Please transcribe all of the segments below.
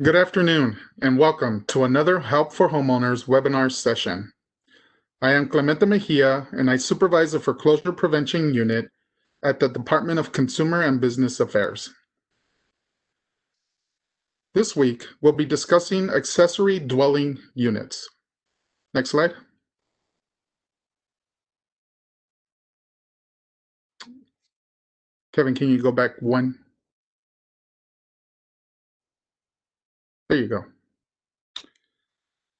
Good afternoon, and welcome to another Help for Homeowners webinar session. I am Clemente Mejia, and I supervise the Foreclosure Prevention Unit at the Department of Consumer and Business Affairs. This week, we'll be discussing accessory dwelling units. Next slide. Kevin, can you go back one? There you go.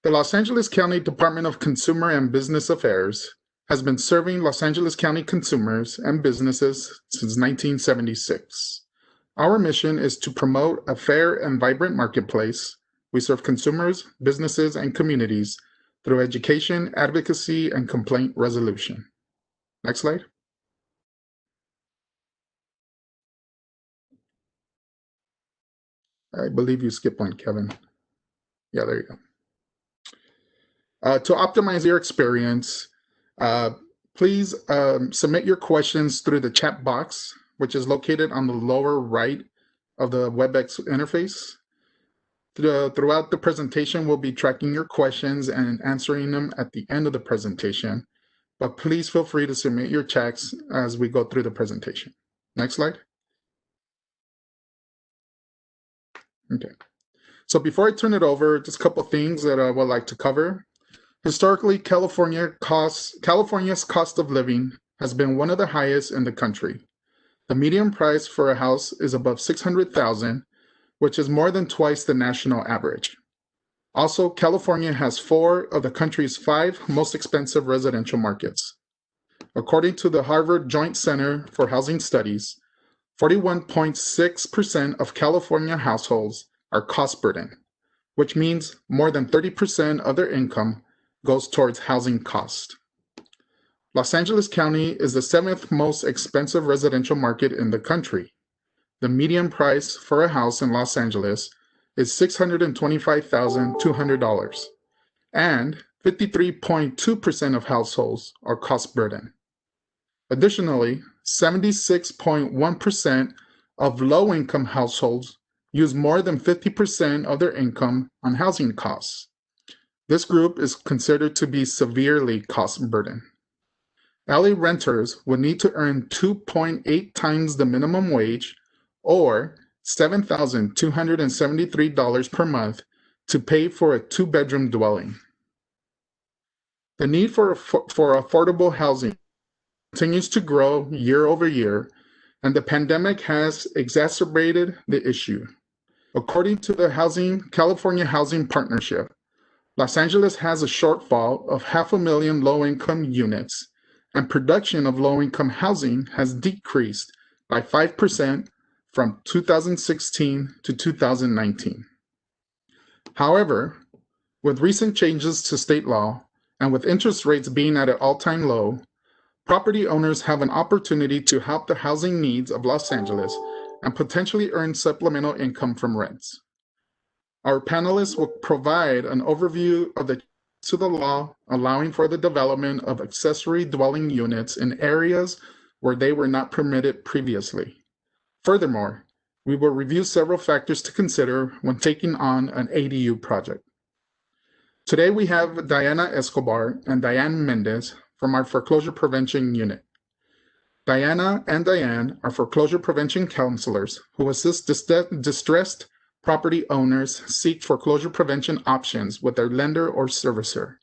The Los Angeles County Department of Consumer and Business Affairs has been serving Los Angeles County consumers and businesses since 1976. Our mission is to promote a fair and vibrant marketplace. We serve consumers, businesses, and communities through education, advocacy, and complaint resolution. Next slide. I believe you skipped one, Kevin. Yeah, there you go. To optimize your experience, please submit your questions through the chat box, which is located on the lower right of the WebEx interface. Throughout the presentation, we'll be tracking your questions and answering them at the end of the presentation, but please feel free to submit your chats as we go through the presentation. Next slide. Okay. So before I turn it over, just a couple things that I would like to cover. Historically, California's cost of living has been one of the highest in the country. The median price for a house is above $600,000, which is more than twice the national average. Also, California has 4 of the country's 5 most expensive residential markets. According to the Harvard Joint Center for Housing Studies, 41.6% of California households are cost burdened, which means more than 30% of their income goes towards housing cost. Los Angeles County is the 7th most expensive residential market in the country. The median price for a house in Los Angeles is $625,200, and 53.2% of households are cost burdened. Additionally, 76.1% of low-income households use more than 50% of their income on housing costs. This group is considered to be severely cost burdened. LA renters would need to earn 2.8 times the minimum wage, or $7,273 per month, to pay for a 2-bedroom dwelling. The need for affordable housing continues to grow year over year, and the pandemic has exacerbated the issue. According to the California Housing Partnership, Los Angeles has a shortfall of 500,000 low-income units, and production of low-income housing has decreased by 5% from 2016 to 2019. However, with recent changes to state law and with interest rates being at an all-time low, property owners have an opportunity to help the housing needs of Los Angeles and potentially earn supplemental income from rents. Our panelists will provide an overview of the law allowing for the development of accessory dwelling units in areas where they were not permitted previously. Furthermore, we will review several factors to consider when taking on an ADU project. Today we have Diana Escobar and Diane Mendez from our Foreclosure Prevention Unit. Diana and Diane are foreclosure prevention counselors who assist distressed property owners seek foreclosure prevention options with their lender or servicer.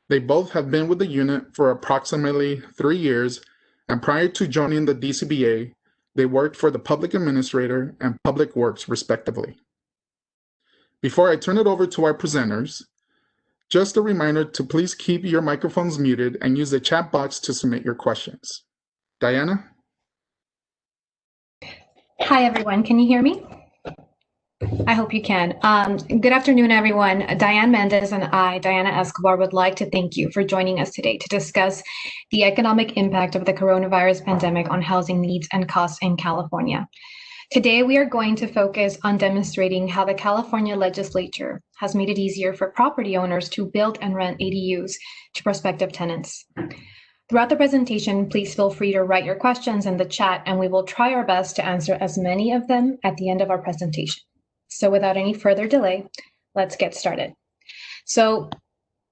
They both have been with the unit for approximately 3 years, and prior to joining the DCBA, they worked for the Public Administrator and Public Works, respectively. Before I turn it over to our presenters, just a reminder to please keep your microphones muted and use the chat box to submit your questions. Diana? Hi, everyone. Can you hear me? I hope you can. Good afternoon, everyone. Diane Mendez and I, Diana Escobar, would like to thank you for joining us today to discuss the economic impact of the coronavirus pandemic on housing needs and costs in California. Today, we are going to focus on demonstrating how the California Legislature has made it easier for property owners to build and rent ADUs to prospective tenants. Throughout the presentation, please feel free to write your questions in the chat, and we will try our best to answer as many of them at the end of our presentation. So without any further delay, let's get started. So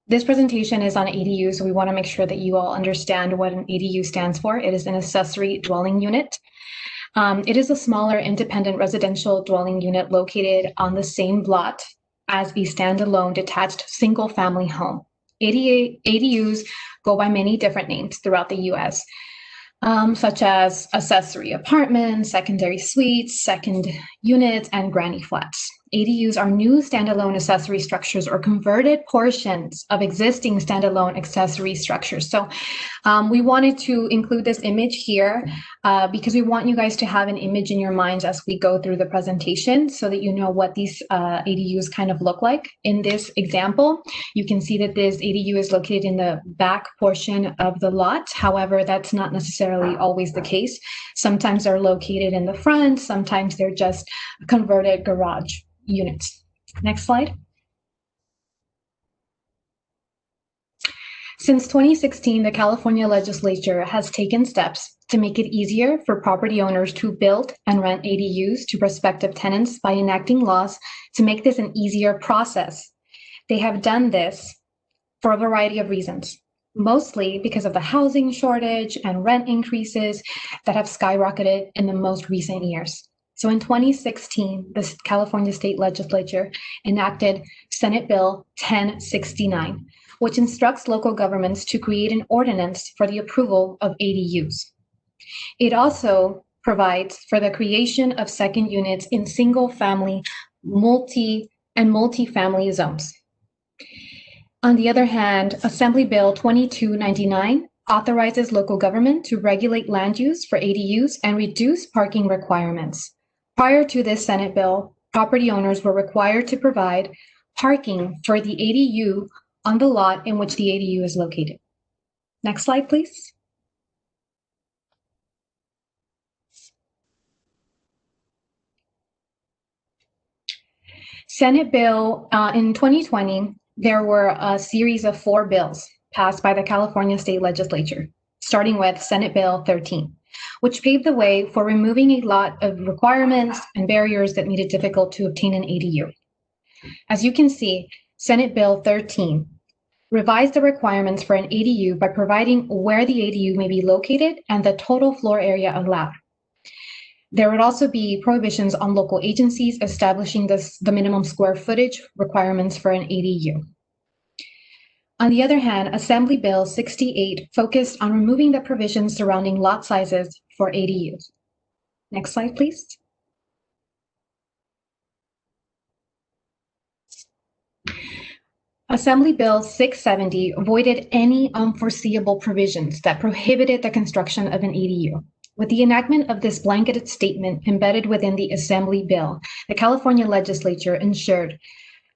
this presentation is on ADU, so we want to make sure that you all understand what an ADU stands for. It is an accessory dwelling unit. It is a smaller independent residential dwelling unit located on the same lot as a standalone detached single-family home. ADUs go by many different names throughout the U.S., such as accessory apartments, secondary suites, second units, and granny flats. ADUs are new standalone accessory structures or converted portions of existing standalone accessory structures. So we wanted to include this image here because we want you guys to have an image in your minds as we go through the presentation so that you know what these ADUs kind of look like. In this example, you can see that this ADU is located in the back portion of the lot. However, that's not necessarily always the case. Sometimes they're located in the front, sometimes they're just converted garage units. Next slide. Since 2016, the California Legislature has taken steps to make it easier for property owners to build and rent ADUs to prospective tenants by enacting laws to make this an easier process. They have done this for a variety of reasons, mostly because of the housing shortage and rent increases that have skyrocketed in the most recent years. So in 2016, the California State Legislature enacted Senate Bill 1069, which instructs local governments to create an ordinance for the approval of ADUs. It also provides for the creation of second units in single-family, multi-family zones. On the other hand, Assembly Bill 2299 authorizes local government to regulate land use for ADUs and reduce parking requirements. Prior to this Senate bill, property owners were required to provide parking for the ADU on the lot in which the ADU is located. Next slide, please. Senate bill in 2020, there were a series of 4 bills passed by the California State Legislature, starting with Senate Bill 13, which paved the way for removing a lot of requirements and barriers that made it difficult to obtain an ADU. As you can see, Senate Bill 13 revised the requirements for an ADU by providing where the ADU may be located and the total floor area allowed. There would also be prohibitions on local agencies establishing the minimum square footage requirements for an ADU. On the other hand, Assembly Bill 68 focused on removing the provisions surrounding lot sizes for ADUs. Next slide, please. Assembly Bill 670 avoided any unforeseeable provisions that prohibited the construction of an ADU. With the enactment of this blanketed statement embedded within the Assembly Bill, the California Legislature ensured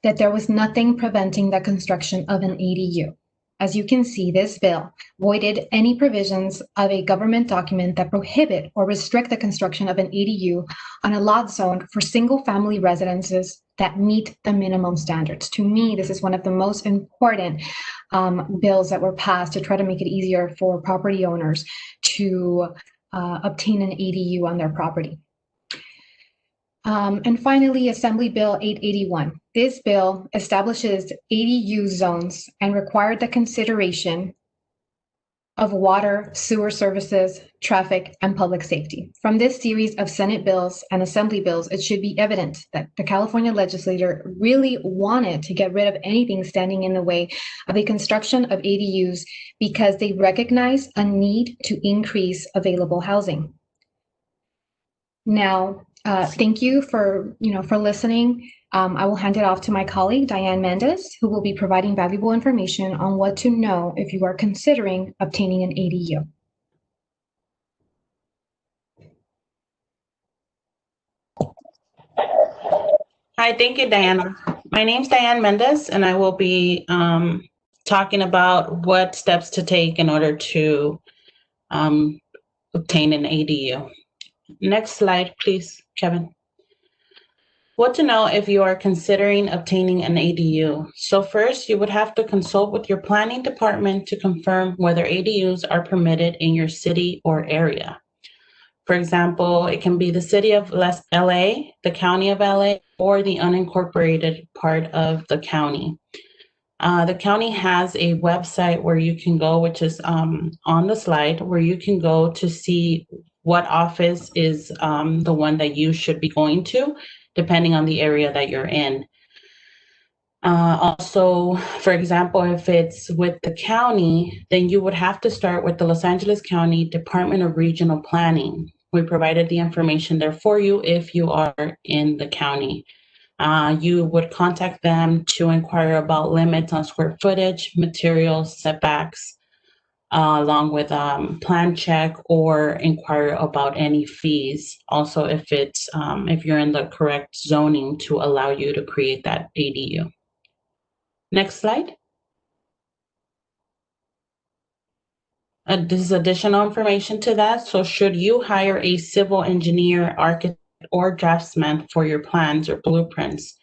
that there was nothing preventing the construction of an ADU. As you can see, this bill voided any provisions of a government document that prohibit or restrict the construction of an ADU on a lot zoned for single-family residences that meet the minimum standards. To me, this is one of the most important bills that were passed to try to make it easier for property owners to obtain an ADU on their property. And finally, Assembly Bill 881. This bill establishes ADU zones and required the consideration of water, sewer services, traffic, and public safety. From this series of Senate bills and Assembly bills, it should be evident that the California Legislature really wanted to get rid of anything standing in the way of the construction of ADUs because they recognize a need to increase available housing. Now, thank you for listening. I will hand it off to my colleague, Diane Mendez, who will be providing valuable information on what to know if you are considering obtaining an ADU. Hi, thank you, Diana. My name's Diane Mendez, and I will be talking about what steps to take in order to obtain an ADU. Next slide, please, Kevin. What to know if you are considering obtaining an ADU. So first, you would have to consult with your planning department to confirm whether ADUs are permitted in your city or area. For example, it can be the city of LA, the county of LA, or the unincorporated part of the county. The county has a website where you can go, which is on the slide, where you can go to see what office is the one that you should be going to, depending on the area that you're in. Also, for example, if it's with the county, then you would have to start with the Los Angeles County Department of Regional Planning. We provided the information there for you if you are in the county. You would contact them to inquire about limits on square footage, materials, setbacks, along with plan check, or inquire about any fees. Also, if you're in the correct zoning to allow you to create that ADU. Next slide. This is additional information to that. So should you hire a civil engineer, architect, or draftsman for your plans or blueprints,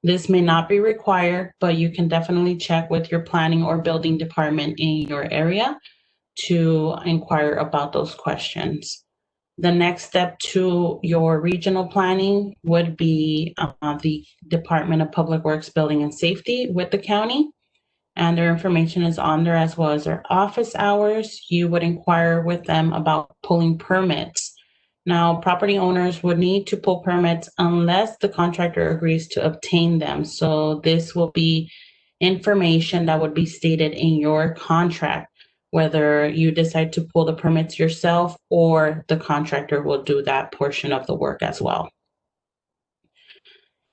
this may not be required, but you can definitely check with your planning or building department in your area to inquire about those questions. The next step to your regional planning would be the Department of Public Works, Building and Safety with the county. And their information is on there, as well as their office hours. You would inquire with them about pulling permits. Now, property owners would need to pull permits unless the contractor agrees to obtain them. So this will be information that would be stated in your contract, whether you decide to pull the permits yourself or the contractor will do that portion of the work as well.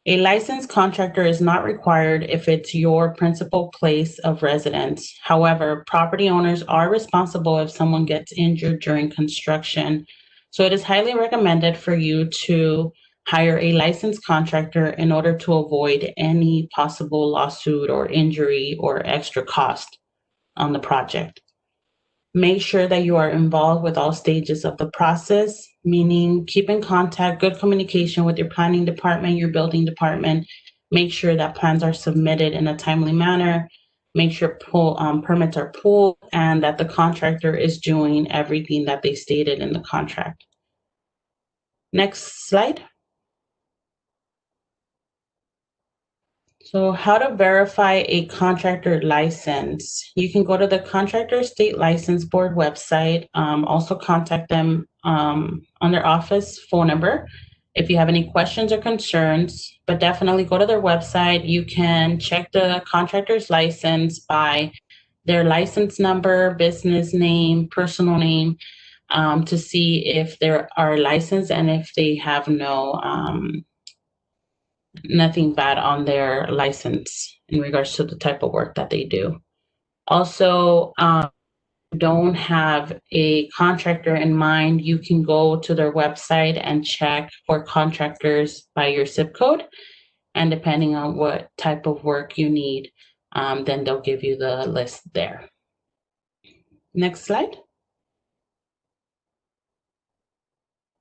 A licensed contractor is not required if it's your principal place of residence. However, property owners are responsible if someone gets injured during construction. So it is highly recommended for you to hire a licensed contractor in order to avoid any possible lawsuit or injury or extra cost on the project. Make sure that you are involved with all stages of the process, meaning keep in contact, good communication with your planning department, your building department. Make sure that plans are submitted in a timely manner. Make sure permits are pulled and that the contractor is doing everything that they stated in the contract. Next slide. So how to verify a contractor license. You can go to the Contractor State License Board website. Also contact them on their office phone number if you have any questions or concerns, but definitely go to their website. You can check the contractor's license by their license number, business name, personal name, to see if they are licensed and if they have nothing bad on their license in regards to the type of work that they do. Also, don't have a contractor in mind, you can go to their website and check for contractors by your zip code. And depending on what type of work you need, then they'll give you the list there. Next slide.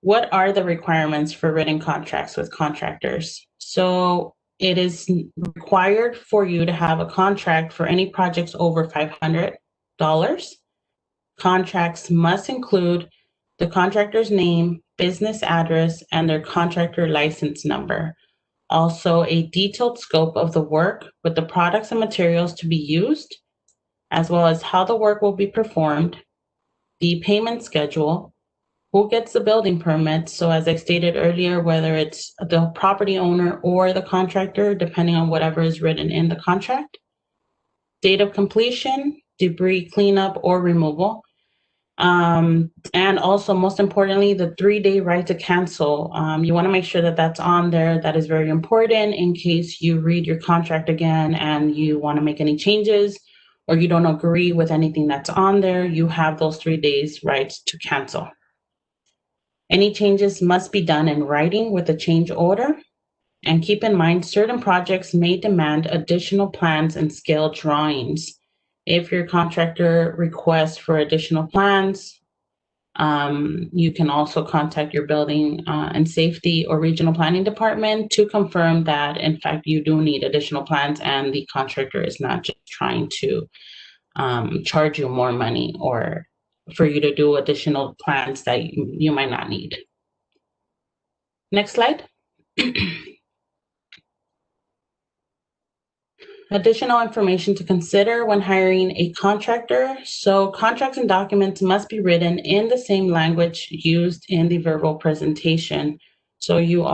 What are the requirements for written contracts with contractors? So it is required for you to have a contract for any projects over $500. Contracts must include the contractor's name, business address, and their contractor license number. Also, a detailed scope of the work with the products and materials to be used, as well as how the work will be performed, the payment schedule, who gets the building permit. So as I stated earlier, whether it's the property owner or the contractor, depending on whatever is written in the contract, date of completion, debris cleanup or removal, and also most importantly, the 3-day right to cancel. You want to make sure that that's on there. That is very important in case you read your contract again and you want to make any changes or you don't agree with anything that's on there. You have those 3 days rights to cancel. Any changes must be done in writing with a change order. And keep in mind, certain projects may demand additional plans and scale drawings. If your contractor requests for additional plans, you can also contact your building and safety or regional planning department to confirm that, in fact, you do need additional plans and the contractor is not just trying to charge you more money or for you to do additional plans that you might not need. Next slide. Additional information to consider when hiring a contractor. So contracts and documents must be written in the same language used in the verbal presentation. So you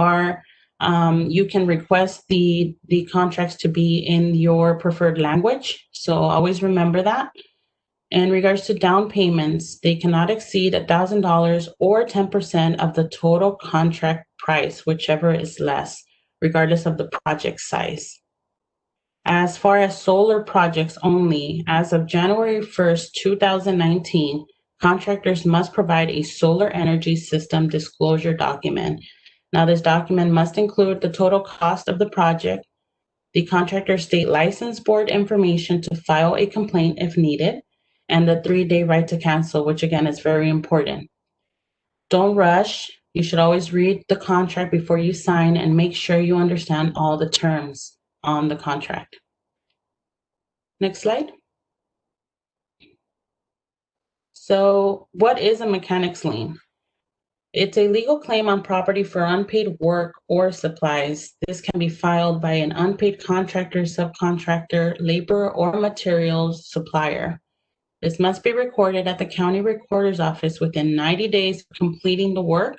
can request the contracts to be in your preferred language. So always remember that. In regards to down payments, they cannot exceed $1,000 or 10% of the total contract price, whichever is less, regardless of the project size. As far as solar projects only, as of January 1st, 2019, contractors must provide a solar energy system disclosure document. Now, this document must include the total cost of the project, the contractor state license board information to file a complaint if needed, and the 3-day right to cancel, which again is very important. Don't rush. You should always read the contract before you sign and make sure you understand all the terms on the contract. Next slide. So what is a mechanic's lien? It's a legal claim on property for unpaid work or supplies. This can be filed by an unpaid contractor, subcontractor, labor, or materials supplier. This must be recorded at the county recorder's office within 90 days of completing the work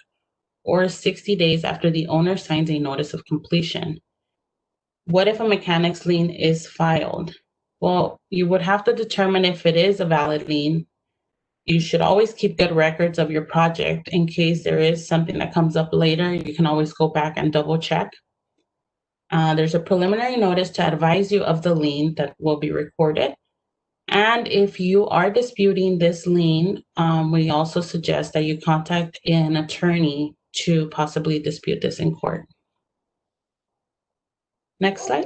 or 60 days after the owner signs a notice of completion. What if a mechanic's lien is filed? Well, you would have to determine if it is a valid lien. You should always keep good records of your project in case there is something that comes up later. You can always go back and double check. There's a preliminary notice to advise you of the lien that will be recorded. And if you are disputing this lien, we also suggest that you contact an attorney to possibly dispute this in court. Next slide.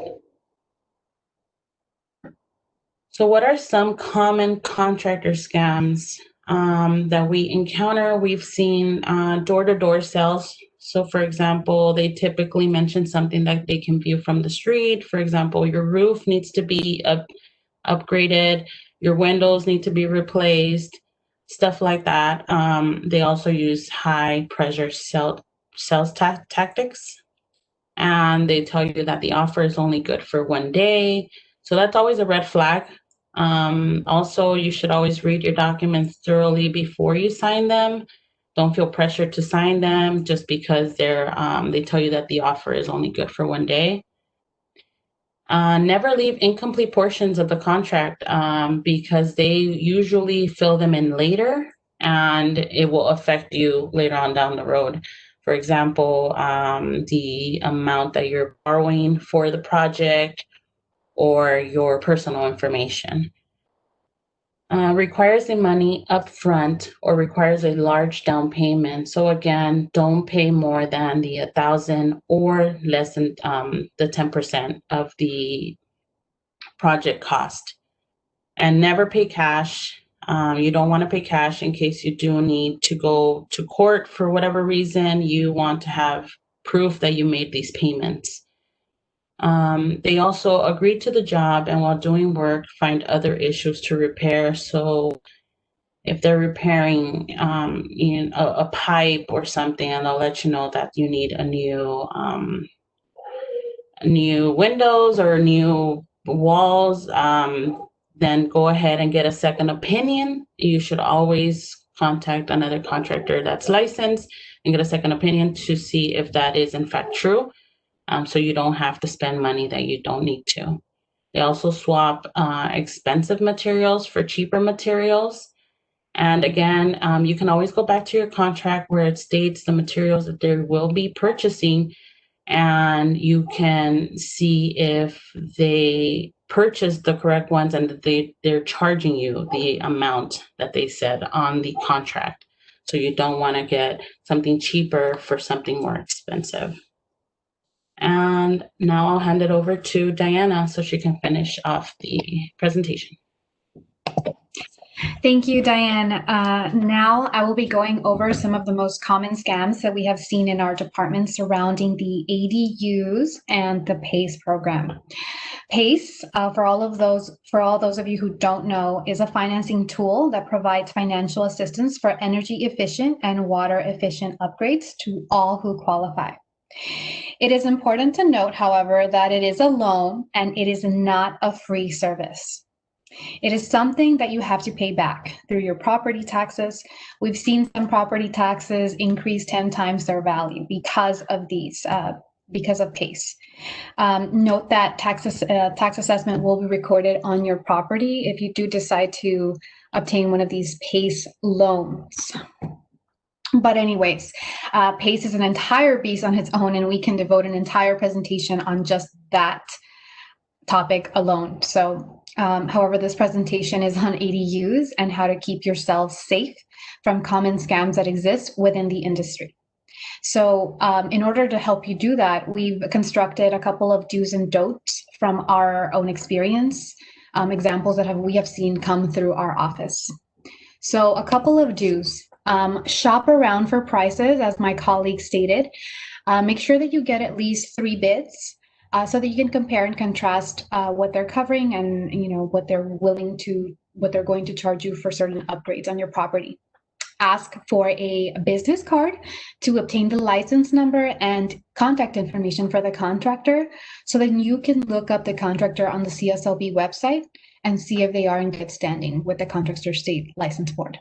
So what are some common contractor scams that we encounter? We've seen door-to-door sales. So for example, they typically mention something that they can view from the street. For example, your roof needs to be upgraded, your windows need to be replaced, stuff like that. They also use high pressure sales tactics. And they tell you that the offer is only good for 1 day. So that's always a red flag. Also, you should always read your documents thoroughly before you sign them. Don't feel pressured to sign them just because they tell you that the offer is only good for 1 day. Never leave incomplete portions of the contract because they usually fill them in later and it will affect you later on down the road. For example, the amount that you're borrowing for the project or your personal information. Requires the money upfront or requires a large down payment. So again, don't pay more than the 1,000 or less than the 10% of the project cost. And never pay cash. You don't want to pay cash in case you do need to go to court for whatever reason. You want to have proof that you made these payments. They also agree to the job and while doing work, find other issues to repair. So if they're repairing a pipe or something, and they'll let you know that you need a new windows or new walls, then go ahead and get a second opinion. You should always contact another contractor that's licensed and get a second opinion to see if that is in fact true. So you don't have to spend money that you don't need to. They also swap expensive materials for cheaper materials. And again, you can always go back to your contract where it states the materials that they will be purchasing, and you can see if they purchased the correct ones and that they're charging you the amount that they said on the contract. So you don't want to get something cheaper for something more expensive. And now I'll hand it over to Diana so she can finish off the presentation. Thank you, Diane. Now I will be going over some of the most common scams that we have seen in our department surrounding the ADUs and the PACE program. PACE, for all those of you who don't know, is a financing tool that provides financial assistance for energy efficient and water efficient upgrades to all who qualify. It is important to note, however, that it is a loan and it is not a free service. It is something that you have to pay back through your property taxes. We've seen some property taxes increase 10 times their value because of these, because of PACE. Note that tax assessment will be recorded on your property if you do decide to obtain one of these PACE loans. But anyways, PACE is an entire beast on its own, and we can devote an entire presentation on just that topic alone. So, however, this presentation is on ADUs and how to keep yourself safe from common scams that exist within the industry. So in order to help you do that, we've constructed a couple of do's and don'ts from our own experience, examples that we have seen come through our office. So a couple of do's. Shop around for prices, as my colleague stated. Make sure that you get at least 3 bids so that you can compare and contrast what they're covering and what they're going to charge you for certain upgrades on your property. Ask for a business card to obtain the license number and contact information for the contractor so that you can look up the contractor on the CSLB website and see if they are in good standing with the Contractor State License Board.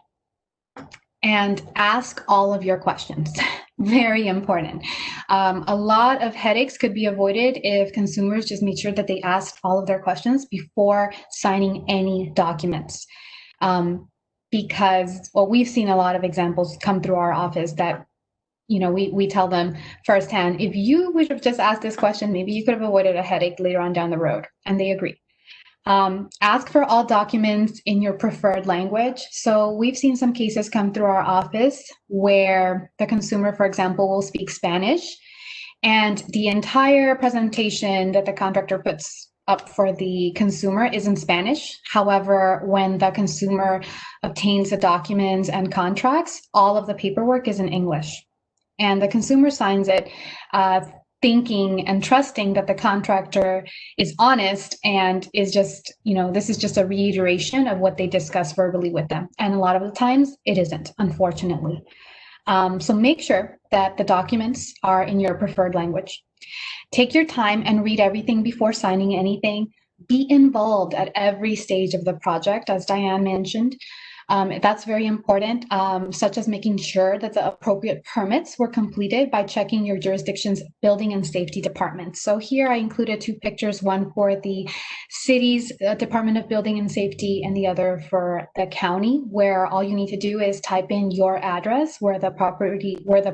And ask all of your questions. Very important. A lot of headaches could be avoided if consumers just made sure that they asked all of their questions before signing any documents. Because, well, we've seen a lot of examples come through our office that, we tell them firsthand, if you would have just asked this question, maybe you could have avoided a headache later on down the road. And they agree. Ask for all documents in your preferred language. So we've seen some cases come through our office where the consumer, for example, will speak Spanish, and the entire presentation that the contractor puts up for the consumer is in Spanish. However, when the consumer obtains the documents and contracts, all of the paperwork is in English. And the consumer signs it thinking and trusting that the contractor is honest and is just, this is just a reiteration of what they discussed verbally with them. And a lot of the times it isn't, unfortunately. So make sure that the documents are in your preferred language. Take your time and read everything before signing anything. Be involved at every stage of the project, as Diane mentioned. That's very important, such as making sure that the appropriate permits were completed by checking your jurisdiction's building and safety departments. So here I included 2 pictures, one for the city's Department of Building and Safety and the other for the county, where all you need to do is type in your address where the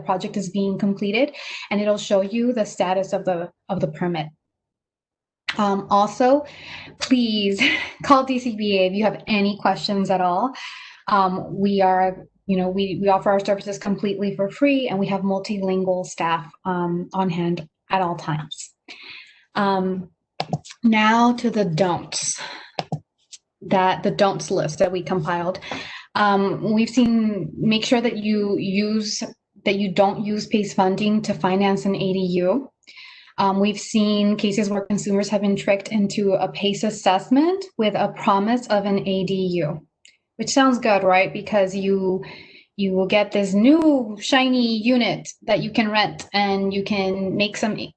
project is being completed, and it'll show you the status of the permit. Also, please call DCBA if you have any questions at all. We offer our services completely for free, and we have multilingual staff on hand at all times. Now to the don'ts, the don'ts list that we compiled. We've seen, make sure that you don't use PACE funding to finance an ADU. We've seen cases where consumers have been tricked into a PACE assessment with a promise of an ADU, which sounds good, right? Because you will get this new shiny unit that you can rent and you can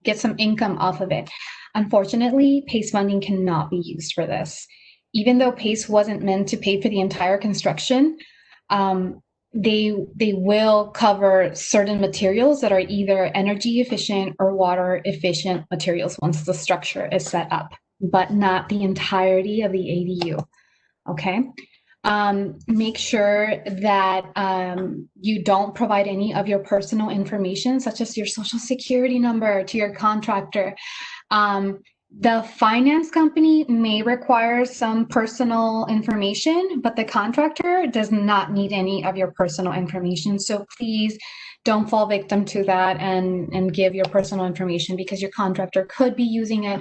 get some income off of it. Unfortunately, PACE funding cannot be used for this. Even though PACE wasn't meant to pay for the entire construction, they will cover certain materials that are either energy efficient or water efficient materials once the structure is set up, but not the entirety of the ADU. Okay. Make sure that you don't provide any of your personal information, such as your social security number, to your contractor. The finance company may require some personal information, but the contractor does not need any of your personal information. So please don't fall victim to that and give your personal information, because your contractor could be using it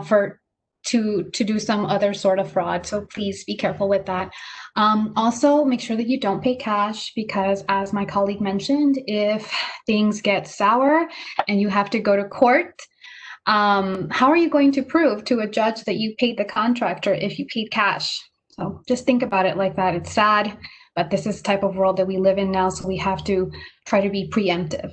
for to do some other sort of fraud. So please be careful with that. Also, make sure that you don't pay cash because, as my colleague mentioned, if things get sour and you have to go to court, how are you going to prove to a judge that you paid the contractor if you paid cash? So just think about it like that. It's sad, but this is the type of world that we live in now, so we have to try to be preemptive.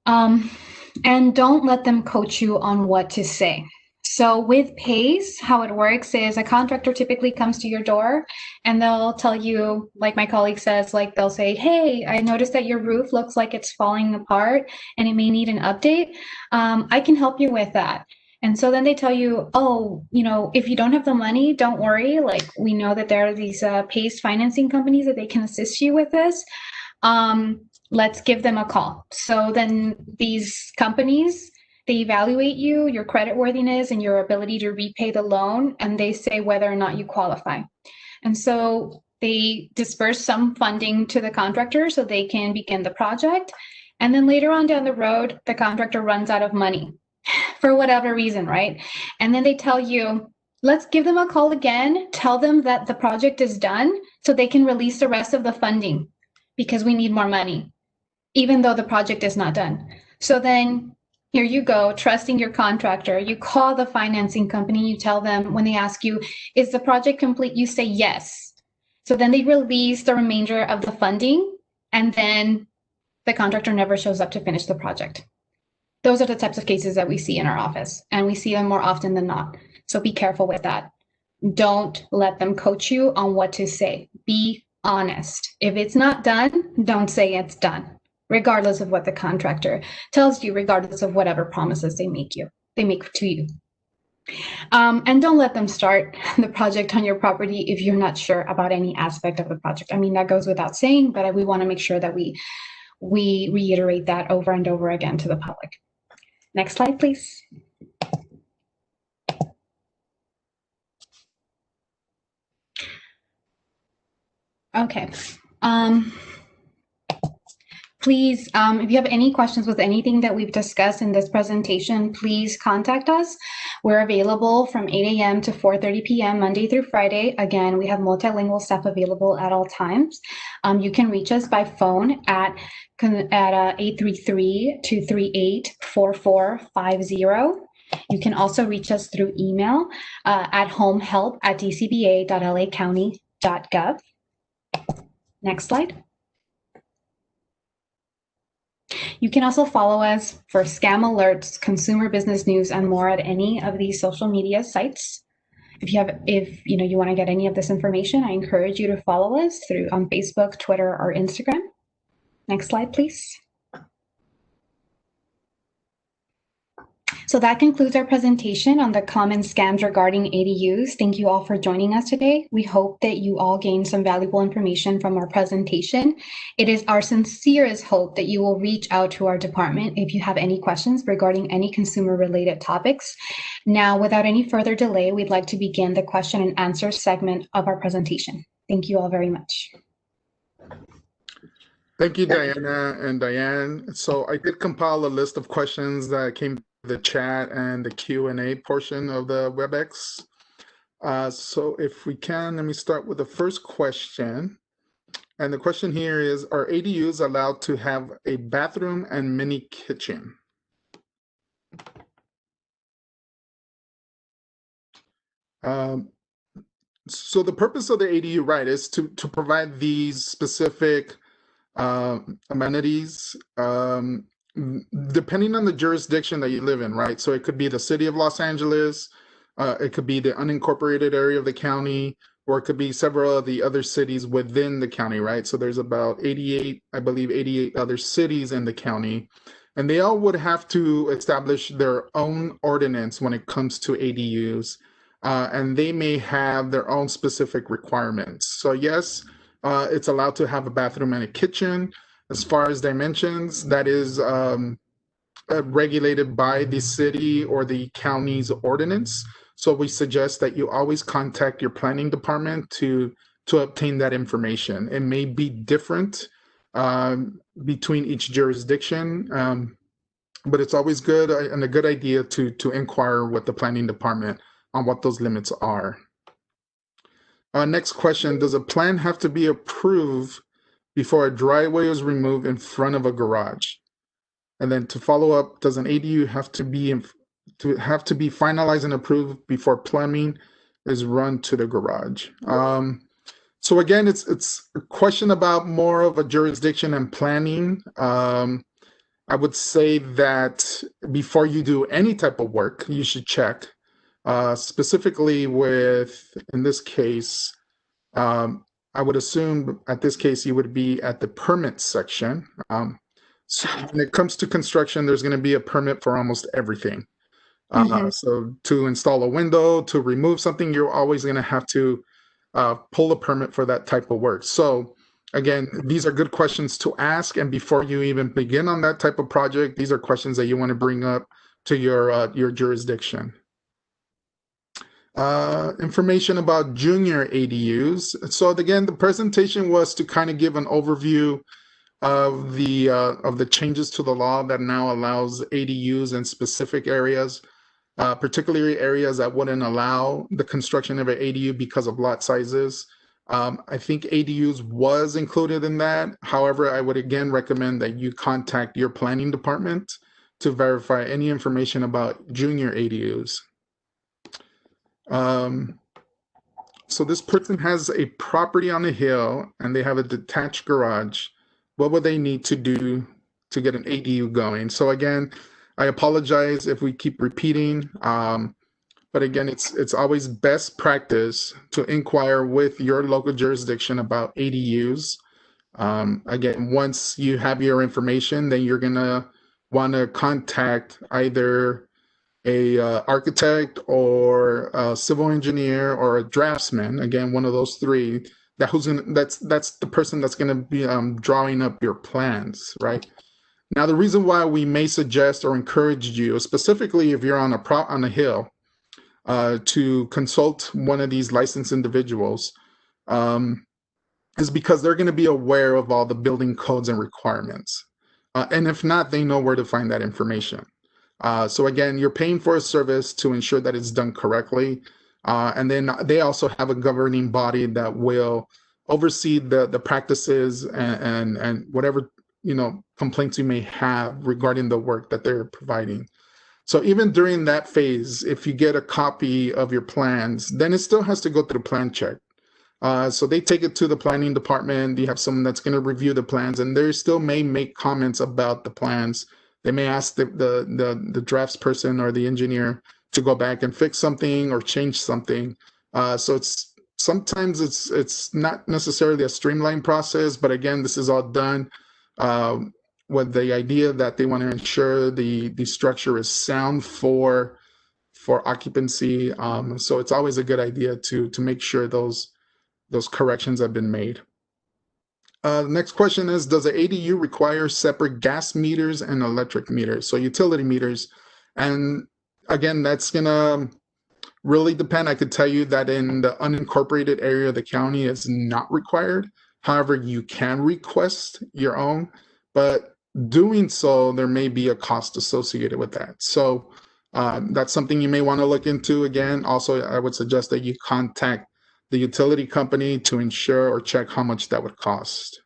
And don't let them coach you on what to say. So with PACE, how it works is a contractor typically comes to your door and they'll tell you, like my colleague says, like they'll say, hey, I noticed that your roof looks like it's falling apart and it may need an update. I can help you with that. And so then they tell you, oh, you know, if you don't have the money, don't worry. Like we know that there are these PACE financing companies that they can assist you with this. Let's give them a call. So then these companies, they evaluate you, your creditworthiness, and your ability to repay the loan, and they say whether or not you qualify. And so they disperse some funding to the contractor so they can begin the project. And then later on down the road, the contractor runs out of money for whatever reason, right? And then they tell you, let's give them a call again, tell them that the project is done so they can release the rest of the funding because we need more money, even though the project is not done. So then here you go, trusting your contractor. You call the financing company, you tell them when they ask you, is the project complete? You say yes. So then they release the remainder of the funding and then the contractor never shows up to finish the project. Those are the types of cases that we see in our office, and we see them more often than not. So be careful with that. Don't let them coach you on what to say. Be honest. If it's not done, don't say it's done, regardless of what the contractor tells you, regardless of whatever promises they make to you. And don't let them start the project on your property if you're not sure about any aspect of the project. I mean, that goes without saying, but we want to make sure that we reiterate that over and over again to the public. Next slide, please. Okay. Please, if you have any questions with anything that we've discussed in this presentation, please contact us. We're available from 8 a.m. to 4:30 p.m. Monday through Friday. Again, we have multilingual staff available at all times. You can reach us by phone at 833-238-4450. You can also reach us through email at homehelp@dcba.lacounty.gov. Next slide. You can also follow us for scam alerts, consumer business news, and more at any of these social media sites. If you want to get any of this information, I encourage you to follow us on Facebook, Twitter, or Instagram. Next slide, please. So that concludes our presentation on the common scams regarding ADUs. Thank you all for joining us today. We hope that you all gained some valuable information from our presentation. It is our sincerest hope that you will reach out to our department if you have any questions regarding any consumer-related topics. Now, without any further delay, we'd like to begin the question and answer segment of our presentation. Thank you all very much. Thank you, Diana and Diane. So I did compile a list of questions that came to the chat and the Q&A portion of the WebEx. So if we can, let me start with the first question. And the question here is, are ADUs allowed to have a bathroom and mini kitchen? So the purpose of the ADU, right, is to provide these specific amenities, depending on the jurisdiction that you live in, right? So it could be the city of Los Angeles, it could be the unincorporated area of the county, or it could be several of the other cities within the county, right? So there's about 88 other cities in the county, and they all would have to establish their own ordinance when it comes to ADUs, and they may have their own specific requirements. So yes, it's allowed to have a bathroom and a kitchen. As far as dimensions, that is regulated by the city or the county's ordinance. So we suggest that you always contact your planning department to obtain that information. It may be different between each jurisdiction, but it's always good and a good idea to inquire with the planning department on what those limits are. Next question, does a plan have to be approved before a driveway is removed in front of a garage? And then to follow up, does an ADU have to be finalized and approved before plumbing is run to the garage? So again, it's a question about more of a jurisdiction and planning. I would say that before you do any type of work, you should check. Specifically with, in this case, I would assume at this case you would be at the permit section. So when it comes to construction, there's going to be a permit for almost everything. So to install a window, to remove something, you're always going to have to pull a permit for that type of work. So again, these are good questions to ask. And before you even begin on that type of project, these are questions that you want to bring up to your jurisdiction. Information about junior ADUs. So again, the presentation was to kind of give an overview of the changes to the law that now allows ADUs in specific areas, particularly areas that wouldn't allow the construction of an ADU because of lot sizes. I think ADUs was included in that. However, I would again recommend that you contact your planning department to verify any information about junior ADUs. So this person has a property on a hill and they have a detached garage. What would they need to do to get an ADU going? So again, I apologize if we keep repeating, but again, it's always best practice to inquire with your local jurisdiction about ADUs. Again, once you have your information, then you're gonna want to contact either a architect or a civil engineer or a draftsman. Again, one of those three. That's the person that's going to be drawing up your plans, right? Now, the reason why we may suggest or encourage you, specifically if you're on a hill, to consult one of these licensed individuals, is because they're going to be aware of all the building codes and requirements, and if not, they know where to find that information. So again, you're paying for a service to ensure that it's done correctly. And then they also have a governing body that will oversee the practices and whatever, complaints you may have regarding the work that they're providing. So even during that phase, if you get a copy of your plans, then it still has to go through plan check. So they take it to the planning department. You have someone that's going to review the plans, and they still may make comments about the plans. They may ask the drafts person or the engineer to go back and fix something or change something. So sometimes it's not necessarily a streamlined process, but again, this is all done with the idea that they want to ensure the structure is sound for occupancy. So it's always a good idea to make sure those corrections have been made. The next question is, does the ADU require separate gas meters and electric meters? So utility meters. And again, that's gonna really depend. I could tell you that in the unincorporated area of the county, it's not required. However, you can request your own, but doing so, there may be a cost associated with that. So that's something you may want to look into. Again, also, I would suggest that you contact the utility company to ensure or check how much that would cost.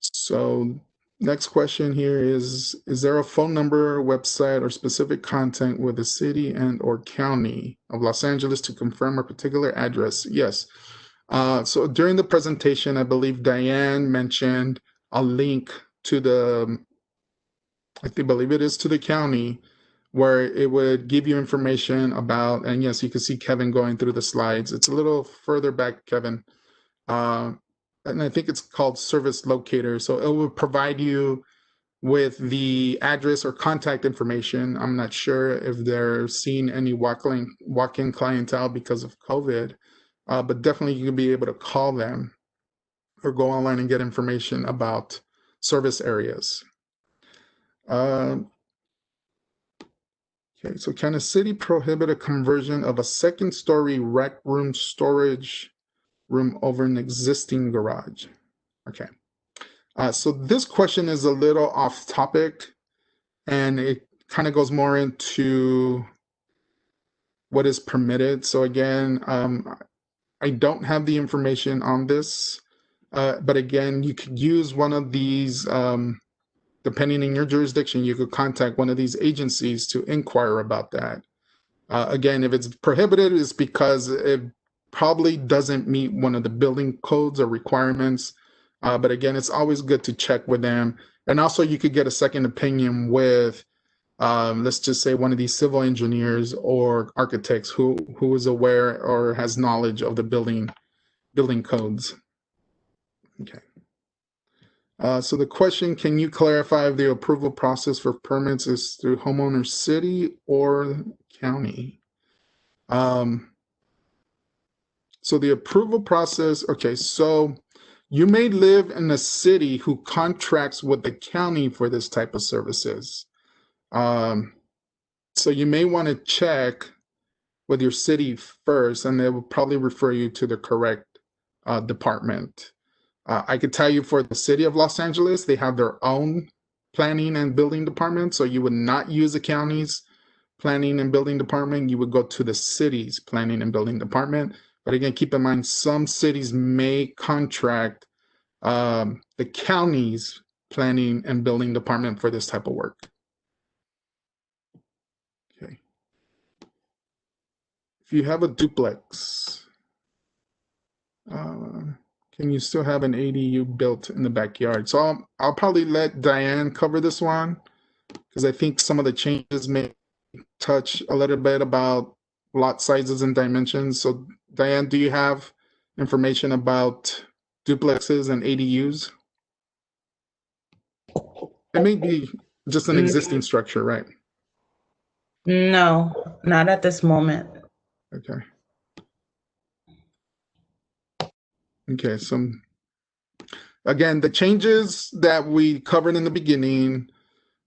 So next question here is there a phone number, website, or specific contact with the city and or county of Los Angeles to confirm a particular address? Yes. So during the presentation, I believe Diane mentioned a link to I believe it is to the county, where it would give you information about, and yes, you can see Kevin going through the slides. It's a little further back, Kevin. And I think it's called Service Locator. So it will provide you with the address or contact information. I'm not sure if they're seeing any walk-in clientele because of COVID, but definitely you can be able to call them or go online and get information about service areas. Okay, so can a city prohibit a conversion of a second-story rec room storage room over an existing garage? Okay, so this question is a little off topic, and it kind of goes more into what is permitted. So again, I don't have the information on this, but again, you could use one of these, depending on your jurisdiction, you could contact one of these agencies to inquire about that. Again, if it's prohibited, it's because it probably doesn't meet one of the building codes or requirements. But again, it's always good to check with them. And also you could get a second opinion with, let's just say, one of these civil engineers or architects who is aware or has knowledge of the building codes. Okay. So the question, can you clarify if the approval process for permits is through homeowner city or county? So the approval process, okay, so you may live in a city who contracts with the county for this type of services. So you may want to check with your city first, and they will probably refer you to the correct department. I could tell you for the city of Los Angeles, they have their own planning and building department. So you would not use the county's planning and building department. You would go to the city's planning and building department. But again, keep in mind, some cities may contract the county's planning and building department for this type of work. Okay. If you have a duplex, can you still have an ADU built in the backyard? So I'll probably let Diane cover this one, because I think some of the changes may touch a little bit about lot sizes and dimensions. So Diane, do you have information about duplexes and ADUs? It may be just an existing structure, right? No, not at this moment. Okay. Okay, so again, the changes that we covered in the beginning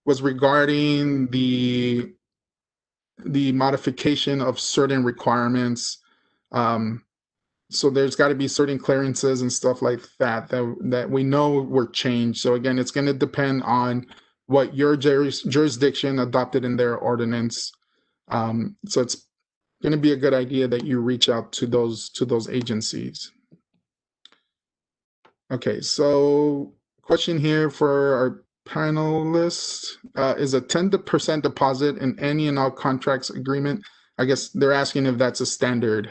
was regarding the modification of certain requirements. So there's got to be certain clearances and stuff like that we know were changed. So again, it's going to depend on what your jurisdiction adopted in their ordinance. So it's going to be a good idea that you reach out to those agencies. Okay, so question here for our panelists, is a 10% deposit in any and all contracts agreement? I guess they're asking if that's a standard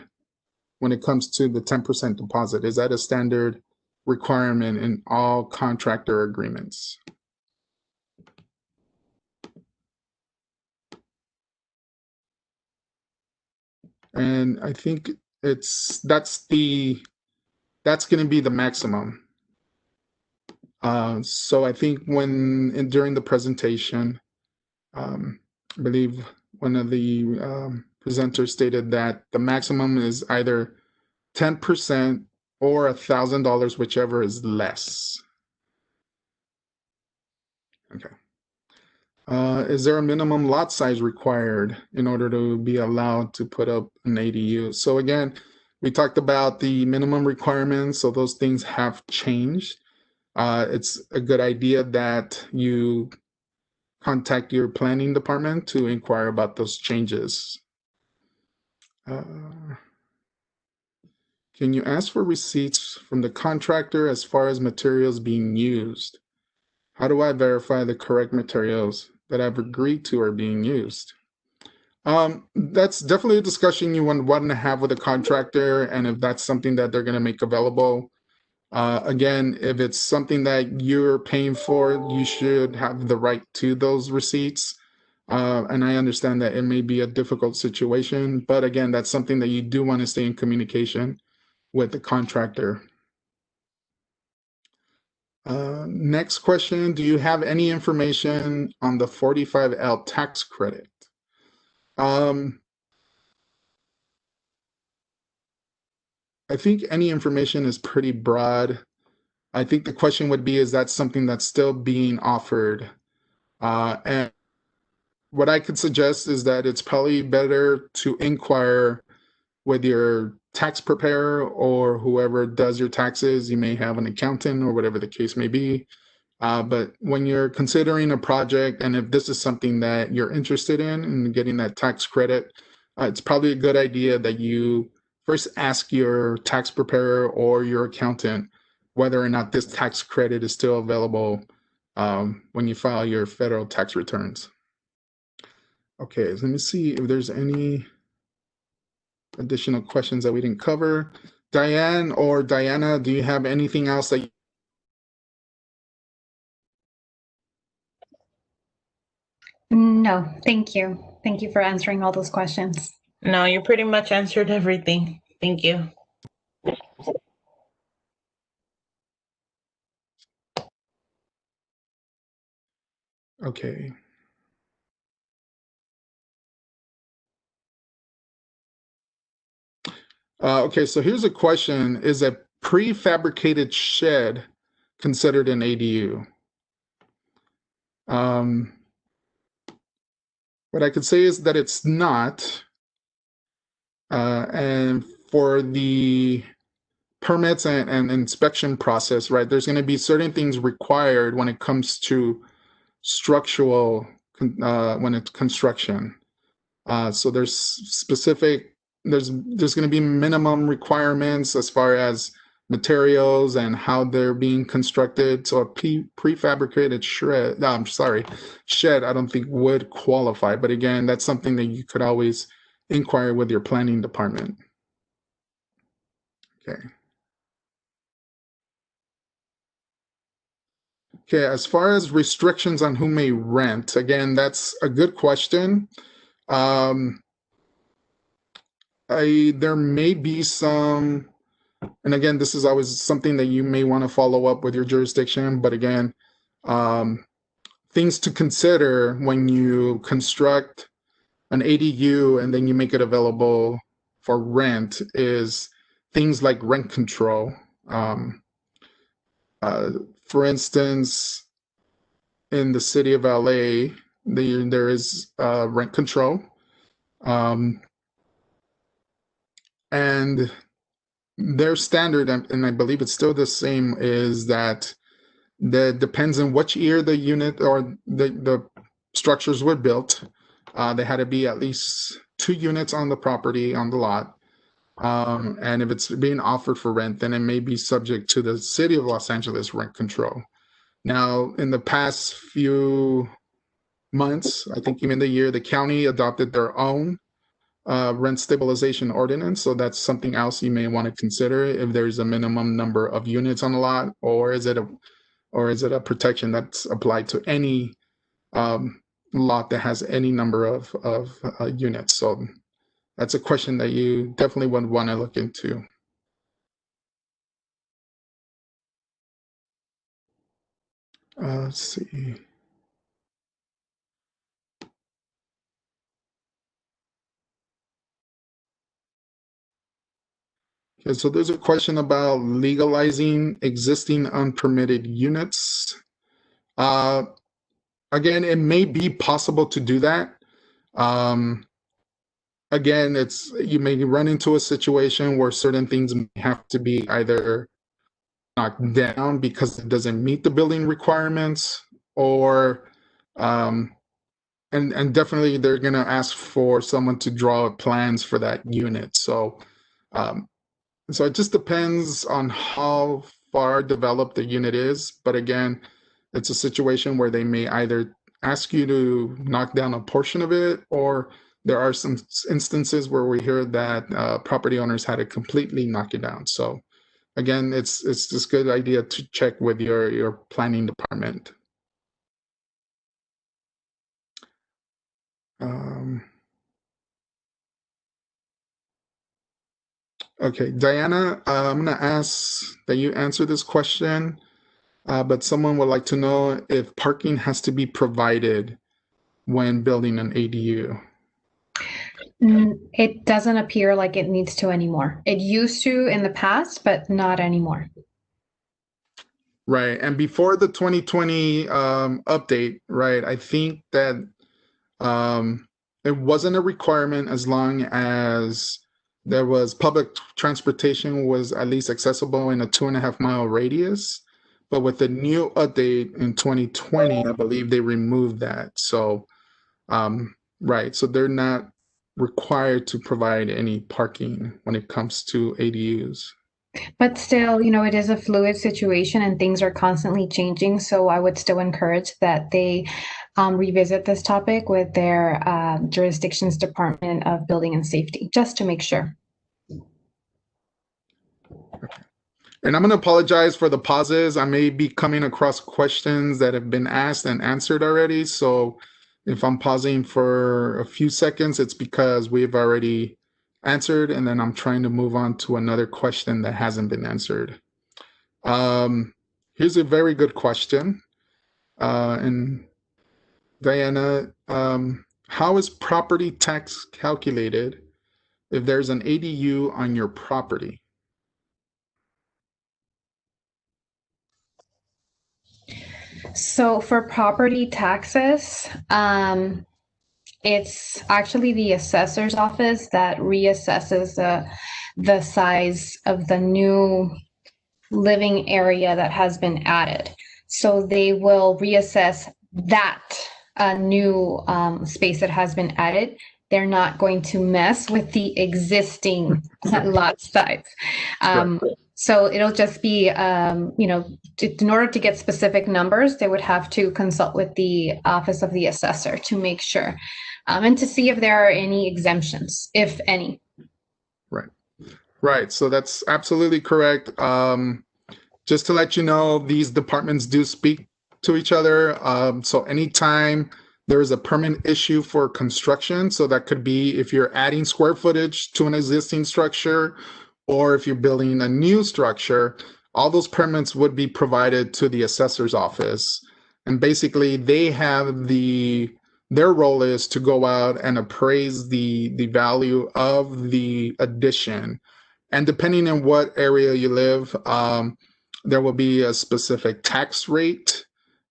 when it comes to the 10% deposit. Is that a standard requirement in all contractor agreements? And I think that's going to be the maximum. So I think during the presentation, I believe one of the presenters stated that the maximum is either 10% or $1,000, whichever is less. Okay. Is there a minimum lot size required in order to be allowed to put up an ADU? So again, we talked about the minimum requirements, so those things have changed. It's a good idea that you contact your planning department to inquire about those changes. Can you ask for receipts from the contractor as far as materials being used? How do I verify the correct materials that I've agreed to are being used? That's definitely a discussion you want to have with a contractor, and if that's something that they're going to make available. Again, if it's something that you're paying for, you should have the right to those receipts. And I understand that it may be a difficult situation, but again, that's something that you do want to stay in communication with the contractor. Next question, do you have any information on the 45L tax credit? I think any information is pretty broad. I think the question would be, is that something that's still being offered? And what I could suggest is that it's probably better to inquire with your tax preparer or whoever does your taxes. You may have an accountant or whatever the case may be. But when you're considering a project, and if this is something that you're interested in getting that tax credit, it's probably a good idea that you first ask your tax preparer or your accountant whether or not this tax credit is still available when you file your federal tax returns. Okay, so let me see if there's any additional questions that we didn't cover. Diane or Diana, do you have anything else that No, thank you. Thank you for answering all those questions. No, you pretty much answered everything. Thank you. Okay. Okay, so here's a question. Is a prefabricated shed considered an ADU? What I could say is that it's not. And for the permits and inspection process, right, there's going to be certain things required when it comes to structural, when it's construction. So there's going to be minimum requirements as far as materials and how they're being constructed. So a prefabricated shed, I don't think would qualify. But again, that's something that you could always inquire with your planning department. Okay. Okay, as far as restrictions on who may rent, again, that's a good question. There may be some, and again, this is always something that you may want to follow up with your jurisdiction, but again, things to consider when you construct an ADU and then you make it available for rent is things like rent control. For instance, in the city of LA, there is rent control. And their standard, and I believe it's still the same, is that depends on which year the unit or the structures were built. They had to be at least 2 units on the property, on the lot. And if it's being offered for rent, then it may be subject to the city of Los Angeles rent control. Now, in the past few months, I think even the year, the county adopted their own rent stabilization ordinance. So that's something else you may want to consider if there's a minimum number of units on the lot, or is it a protection that's applied to any lot that has any number of units. So that's a question that you definitely would want to look into. Let's see. Okay, so there's a question about legalizing existing unpermitted units. Again, it may be possible to do that. Again, you may run into a situation where certain things may have to be either knocked down because it doesn't meet the building requirements, or and definitely they're going to ask for someone to draw plans for that unit. So so it just depends on how far developed the unit is. But again, it's a situation where they may either ask you to knock down a portion of it, or there are some instances where we hear that property owners had to completely knock it down. So again, it's just a good idea to check with your planning department. Okay, Diana, I'm going to ask that you answer this question, but someone would like to know if parking has to be provided when building an ADU. It doesn't appear like it needs to anymore. It used to in the past, but not anymore. Right, and before the 2020 update, right, I think that it wasn't a requirement as long as there was public transportation was at least accessible in a 2.5 mile radius. but with the new update in 2020, I believe they removed that. So, right, so they're not required to provide any parking when it comes to ADUs. But still, it is a fluid situation and things are constantly changing. So I would still encourage that they revisit this topic with their jurisdiction's Department of Building and Safety, just to make sure. And I'm going to apologize for the pauses. I may be coming across questions that have been asked and answered already. So if I'm pausing for a few seconds, it's because we've already answered, and then I'm trying to move on to another question that hasn't been answered. Here's a very good question. And Diana, how is property tax calculated if there's an ADU on your property? So for property taxes, it's actually the assessor's office that reassesses the size of the new living area that has been added. So they will reassess that new space that has been added. They're not going to mess with the existing lot size. So it'll just be, in order to get specific numbers, they would have to consult with the Office of the Assessor to make sure, and to see if there are any exemptions, if any. Right. So that's absolutely correct. Just to let you know, these departments do speak to each other. So anytime there is a permit issue for construction, so that could be if you're adding square footage to an existing structure, or if you're building a new structure, all those permits would be provided to the assessor's office. And basically they have their role is to go out and appraise the value of the addition. And depending on what area you live, there will be a specific tax rate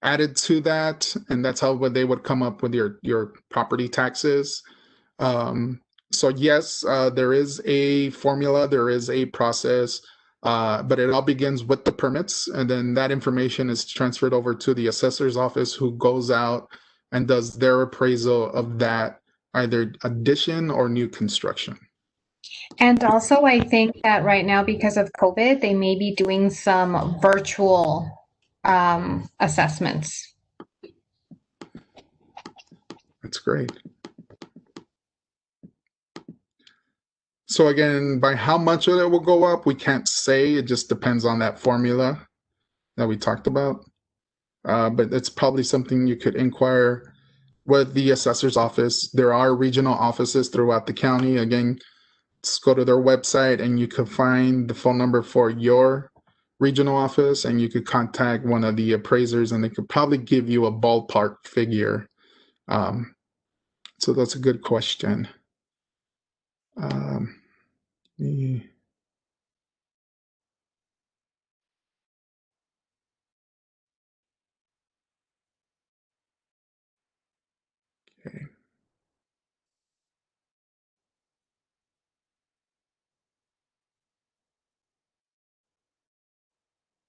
added to that, and that's how they would come up with your property taxes. So yes, there is a formula, there is a process, but it all begins with the permits, and then that information is transferred over to the assessor's office, who goes out and does their appraisal of that either addition or new construction. And also, I think that right now, because of COVID, they may be doing some virtual assessments. That's great. So again, by how much of it will go up, we can't say. It just depends on that formula that we talked about. But it's probably something you could inquire with the assessor's office. There are regional offices throughout the county. Again, just go to their website and you can find the phone number for your regional office, and you could contact one of the appraisers and they could probably give you a ballpark figure. So that's a good question. Okay.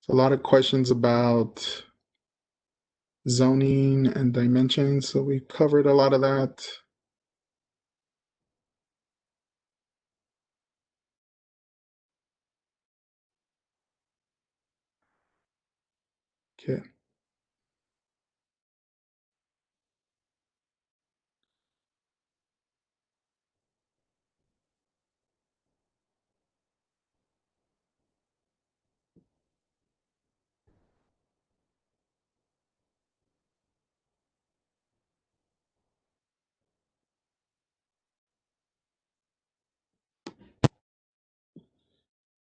So a lot of questions about zoning and dimensions. So we covered a lot of that. Okay.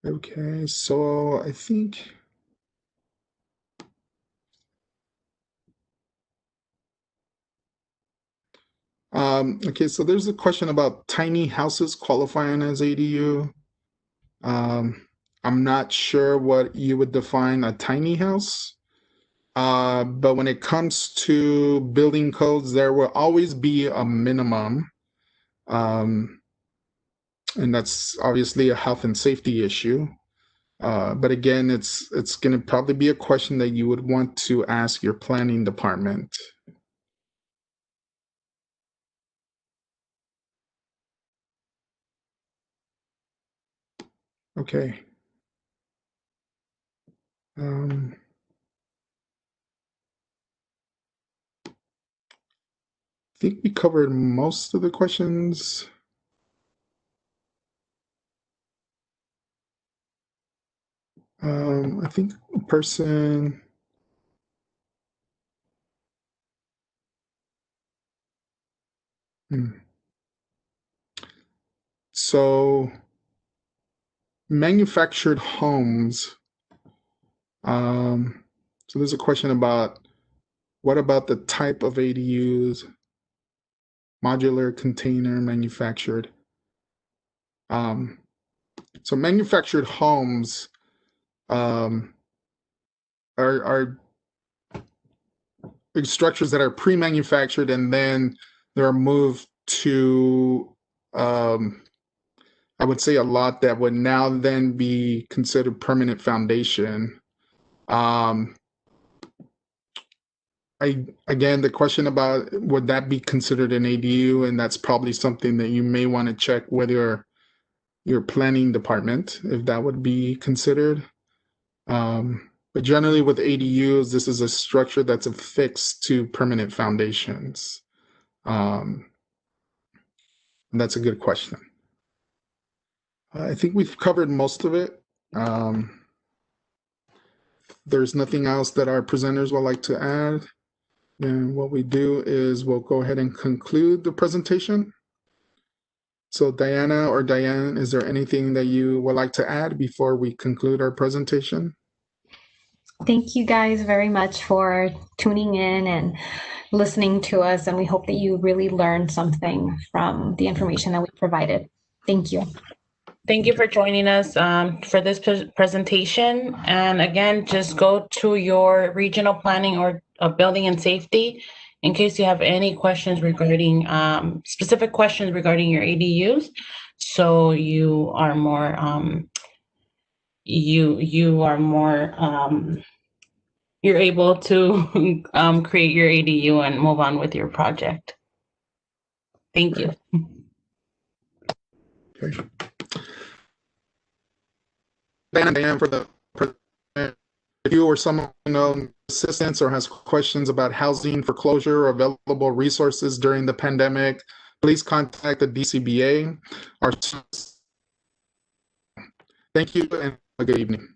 Okay, so I think okay, so there's a question about tiny houses qualifying as ADU. I'm not sure what you would define a tiny house. But when it comes to building codes, there will always be a minimum. And that's obviously a health and safety issue. But again, it's going to probably be a question that you would want to ask your planning department. Okay. I think we covered most of the questions. I think a person. So manufactured homes. So there's a question about what about the type of ADUs, modular, container, manufactured. So manufactured homes are structures that are pre-manufactured and then they're moved to I would say a lot that would now then be considered permanent foundation. Again, the question about would that be considered an ADU, and that's probably something that you may want to check with your planning department if that would be considered. But generally with ADUs, this is a structure that's affixed to permanent foundations. And that's a good question. I think we've covered most of it. There's nothing else that our presenters would like to add. And what we do is we'll go ahead and conclude the presentation. So Diana or Diane, is there anything that you would like to add before we conclude our presentation? Thank you guys very much for tuning in and listening to us, and we hope that you really learned something from the information that we provided. Thank you. Thank you for joining us for this presentation. And again, just go to your regional planning or building and safety in case you have any questions regarding specific questions regarding your ADUs. So you are more you're able to create your ADU and move on with your project. Thank you. Okay. Dan, for the if you or someone you know assistance or has questions about housing foreclosure or available resources during the pandemic, please contact the DCBA. Thank you and have a good evening.